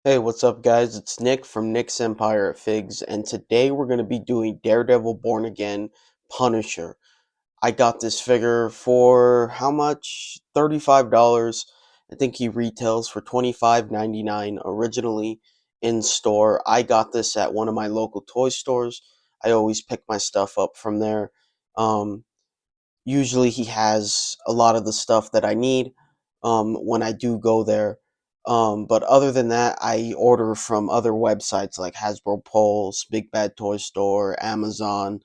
Hey, what's up, guys? It's Nick from Nick's Empire at Figs, and today we're going to be doing Daredevil Born Again Punisher. I got this figure for how much? $35. I think he retails for $25.99 originally in store. I got this at one of my local toy stores. I always pick my stuff up from there. Um, Usually he has a lot of the stuff that I need when I do go there. But other than that, I order from other websites like Hasbro Pulse, Big Bad Toy Store, Amazon,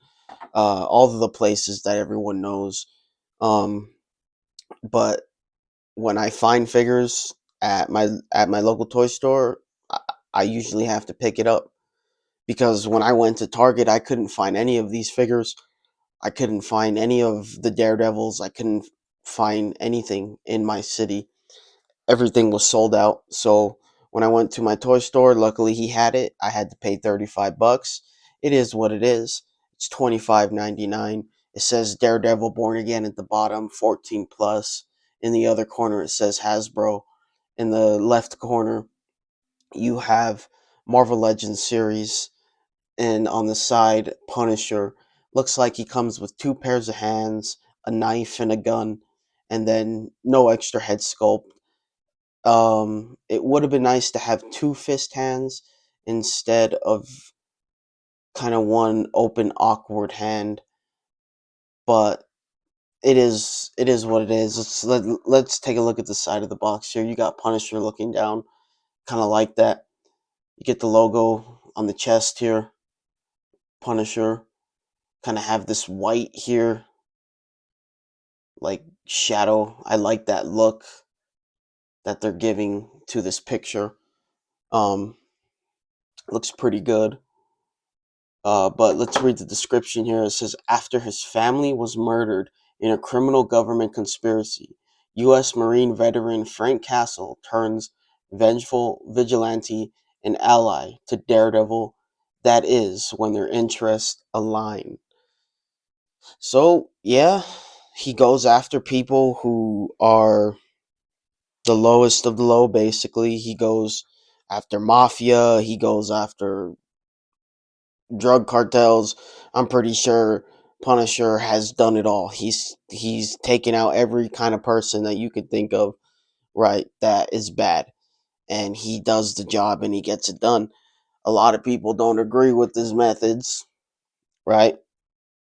all of the places that everyone knows. Um, but when I find figures at my local toy store, I, I usually have to pick it up because when I went to Target, I couldn't find any of these figures. I couldn't find any of the Daredevils. I couldn't find anything in my city. Everything was sold out. So when I went to my toy store, luckily he had it. I had to pay $35. It is what it is. It's $25.99. It says Daredevil Born Again at the bottom, 14 plus. In the other corner it says Hasbro. In the left corner you have Marvel Legends series, and on the side, Punisher. Looks like he comes with two pairs of hands, a knife, and a gun, and then no extra head sculpt. It would have been nice to have two fist hands instead of kind of one open, awkward hand, but it is what it is. Let's take a look at the side of the box here. You got Punisher looking down, kind of like that. You get the logo on the chest here, Punisher. Kind of have this white here, like shadow. I like that look that they're giving to this picture. Um, Looks pretty good. But let's read the description here. It says, after his family was murdered in a criminal government conspiracy, U.S. Marine veteran Frank Castle turns vengeful vigilante and ally to Daredevil. That is when their interests align. So, yeah, he goes after people who are the lowest of the low. Basically, he goes after mafia, he goes after drug cartels. I'm pretty sure Punisher has done it all. He's taken out every kind of person that you could think of, right, that is bad, and he does the job and he gets it done. A lot of people don't agree with his methods, right,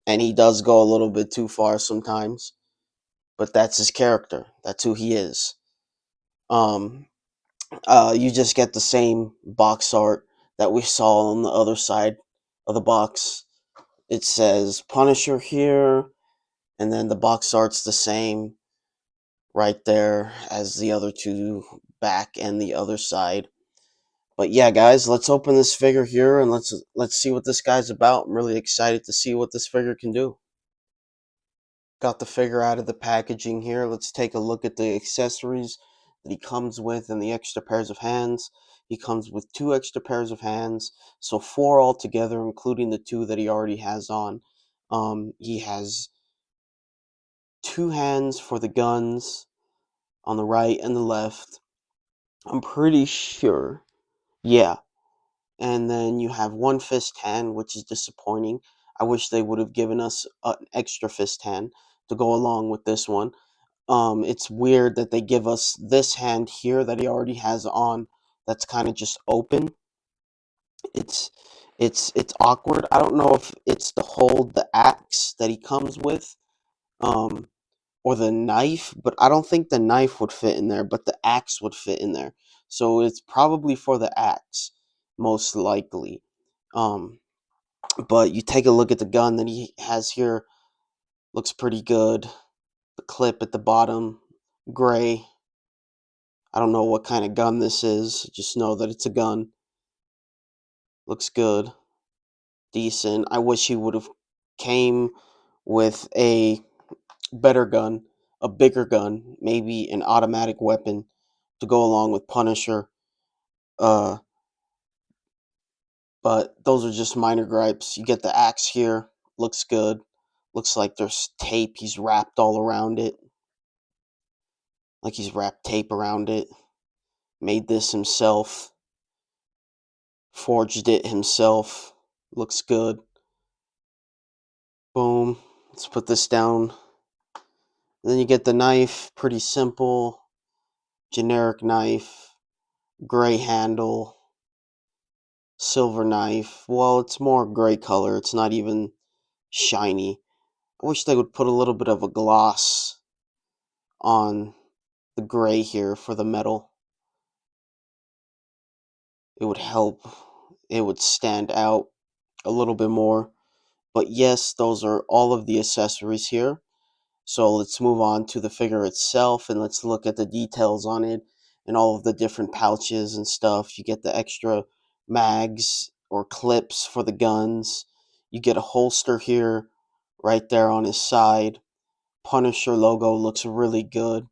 and he does go a little bit too far sometimes, but that's his character, that's who he is. um you just get the same box art that we saw on the other side of the box. It says Punisher here, and then the box art's the same right there as the other two back and the other side. But yeah, guys, let's open this figure here and let's see what this guy's about. I'm really excited to see what this figure can do. Got the figure out of the packaging here. Let's take a look at the accessories that he comes with and the extra pairs of hands. He comes with two extra pairs of hands, so four altogether, including the two that he already has on. He has two hands for the guns on the right and the left. I'm pretty sure. Yeah. And then you have one fist hand, which is disappointing. I wish they would have given us an extra fist hand to go along with this one. It's weird that they give us this hand here that he already has on. That's kind of just open. It's it's awkward. I don't know if it's to hold the axe that he comes with, um, or the knife, but I don't think the knife would fit in there, but the axe would fit in there. So it's probably for the axe, most likely. Um, but you take a look at the gun that he has here. Looks pretty good. The clip at the bottom, gray. I don't know what kind of gun this is. Just know that it's a gun. Looks good. Decent. I wish he would have came with a better gun, a bigger gun, maybe an automatic weapon to go along with Punisher. Uh, but those are just minor gripes. You get the axe here. Looks good. Looks like there's tape. He's wrapped all around it. Like he's wrapped tape around it. Made this himself. Forged it himself. Looks good. Boom. Let's put this down. And then you get the knife. Pretty simple. Generic knife. Gray handle. Silver knife. Well, it's more gray color. It's not even shiny. I wish they would put a little bit of a gloss on the gray here for the metal. It would help. It would stand out a little bit more. But yes, those are all of the accessories here. So let's move on to the figure itself and let's look at the details on it and all of the different pouches and stuff. You get the extra mags or clips for the guns. You get a holster here right there on his side. Punisher logo looks really good.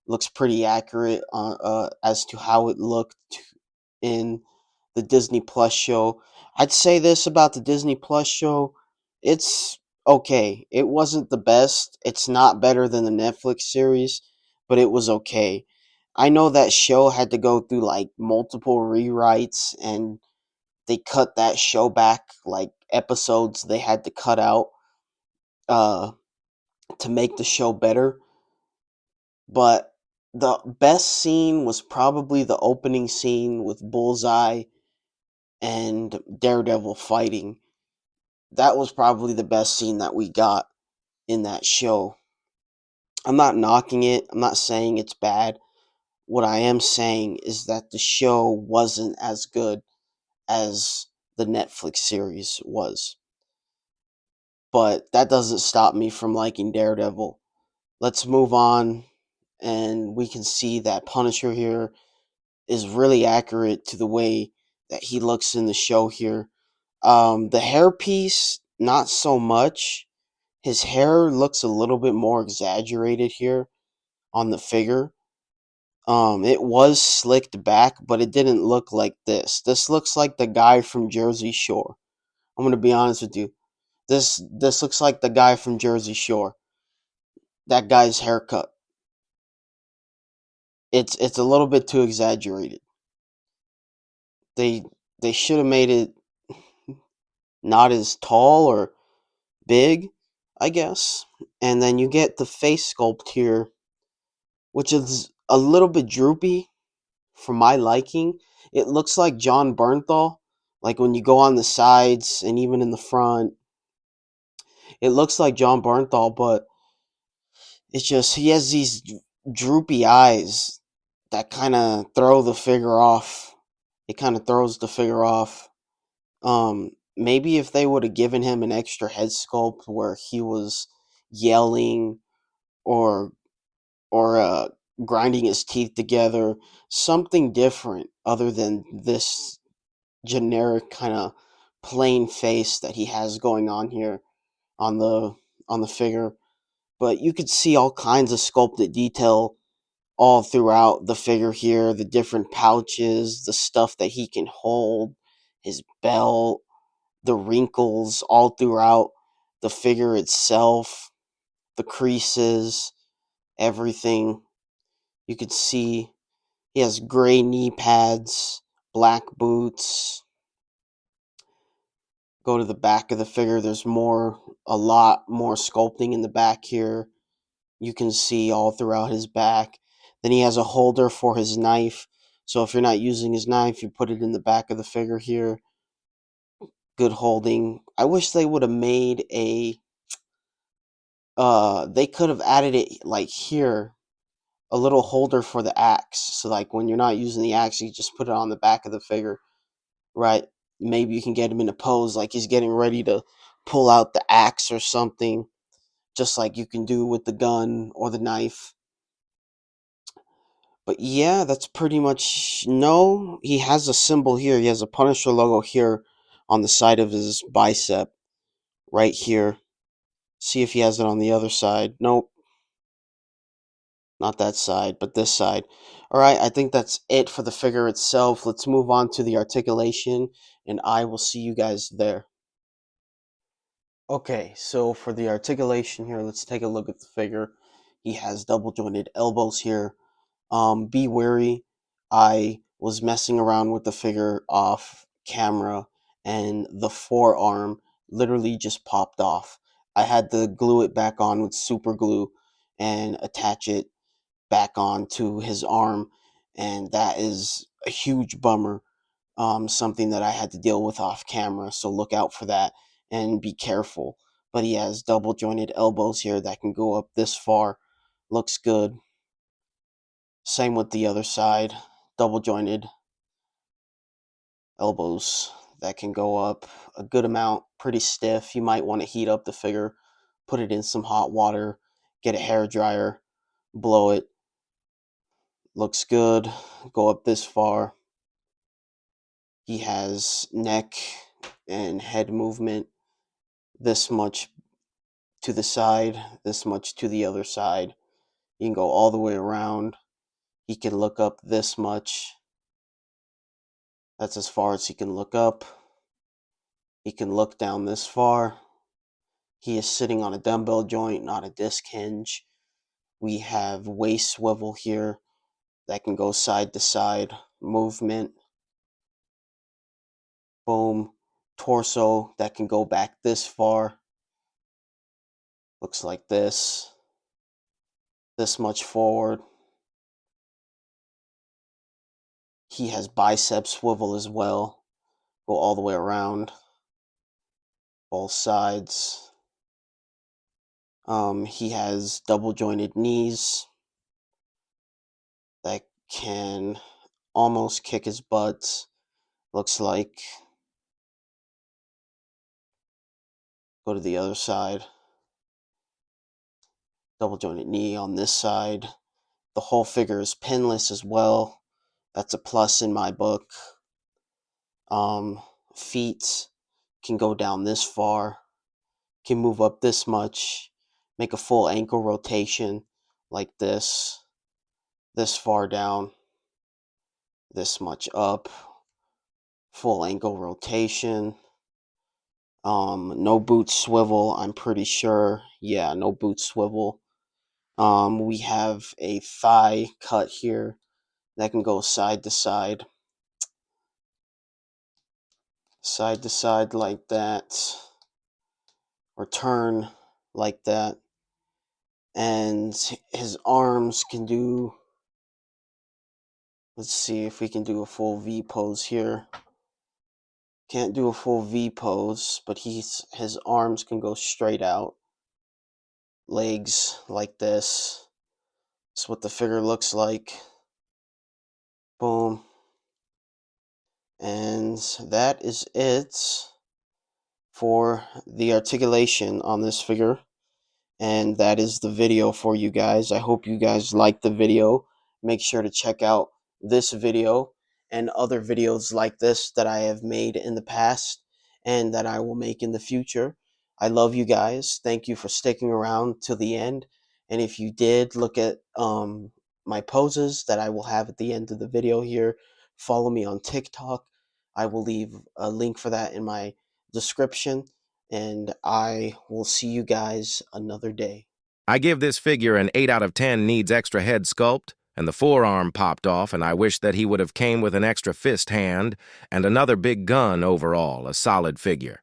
Looks pretty accurate as to how it looked in the Disney Plus show. I'd say this about the Disney Plus show. It's okay. It wasn't the best. It's not better than the Netflix series, but it was okay. I know that show had to go through like multiple rewrites and they cut that show back like episodes they had to cut out uh to make the show better. But the best scene was probably the opening scene with Bullseye and Daredevil fighting. That was probably the best scene that we got in that show. I'm not knocking it. I'm not saying it's bad. What I am saying is that the show wasn't as good as the Netflix series was. But that doesn't stop me from liking Daredevil. Let's move on, and we can see that Punisher here is really accurate to the way that he looks in the show here. The hairpiece, not so much. His hair looks a little bit more exaggerated here on the figure. It was slicked back, but it didn't look like this. This looks like the guy from Jersey Shore. I'm gonna be honest with you. This looks like the guy from Jersey Shore. That guy's haircut. It's a little bit too exaggerated. They they should have made it not as tall or big, I guess. And then you get the face sculpt here, which is a little bit droopy for my liking. It looks like John Bernthal. Like when you go on the sides and even in the front, it looks like John Bernthal, but it's just he has these droopy eyes that kind of throw the figure off. It kind of throws the figure off. Maybe if they would have given him an extra head sculpt where he was yelling or or grinding his teeth together, something different other than this generic kind of plain face that he has going on here on the figure. But you could see all kinds of sculpted detail all throughout the figure here, the different pouches, the stuff that he can hold, his belt, the wrinkles all throughout the figure itself, the creases, everything. You could see he has gray knee pads, black boots. Go to the back of the figure. There's a lot more sculpting in the back here. You can see all throughout his back. Then he has a holder for his knife. So if you're not using his knife, you put it in the back of the figure here. Good holding. I wish they would have made they could have added it like here, a little holder for the axe. So like when you're not using the axe, you just put it on the back of the figure, right? Maybe you can get him in a pose like he's getting ready to pull out the axe or something, just like you can do with the gun or the knife. But yeah, that's pretty much. No, he has a symbol here. He has a Punisher logo here on the side of his bicep, right here. See if he has it on the other side. Nope, not that side, but this side. Alright, I think that's it for the figure itself. Let's move on to the articulation, and I will see you guys there. Okay, so for the articulation here, let's take a look at the figure. He has double jointed elbows here. Be wary. I was messing around with the figure off camera, and the forearm literally just popped off. I had to glue it back on with super glue and attach it back on to his arm, and that is a huge bummer. Something that I had to deal with off camera, so look out for that and be careful. But he has double jointed elbows here that can go up this far. Looks good. Same with the other side, double jointed elbows that can go up a good amount, pretty stiff. You might want to heat up the figure, put it in some hot water, get a hair dryer, blow it. Looks good. Go up this far. He has neck and head movement this much to the side, this much to the other side. You can go all the way around. He can look up this much. That's as far as he can look up. He can look down this far. He is sitting on a dumbbell joint, not a disc hinge. We have waist swivel here that can go side to side movement. Boom. Torso that can go back this far. Looks like this. This much forward. He has bicep swivel as well. Go all the way around. Both sides. He has double jointed knees that can almost kick his butt. Looks like. Go to the other side. Double jointed knee on this side. The whole figure is pinless as well. That's a plus in my book. Feet can go down this far, can move up this much, make a full ankle rotation like this far down, this much up, full ankle rotation. No boot swivel, I'm pretty sure. Yeah, no boot swivel. We have a thigh cut here that can go side to side like that, or turn like that. And his arms can do, let's see if we can do a full V pose here. Can't do a full V pose, but his arms can go straight out. Legs like this. That's what the figure looks like. Boom. And that is it for the articulation on this figure. And that is the video for you guys. I hope you guys liked the video. Make sure to check out this video and other videos like this that I have made in the past and that I will make in the future. I love you guys. Thank you for sticking around till the end. And if you did, look at my poses that I will have at the end of the video here. Follow me on TikTok. I will leave a link for that in my description. And I will see you guys another day. I give this figure an 8 out of 10 needs extra head sculpt, and the forearm popped off, and I wish that he would have came with an extra fist hand and another big gun overall, a solid figure.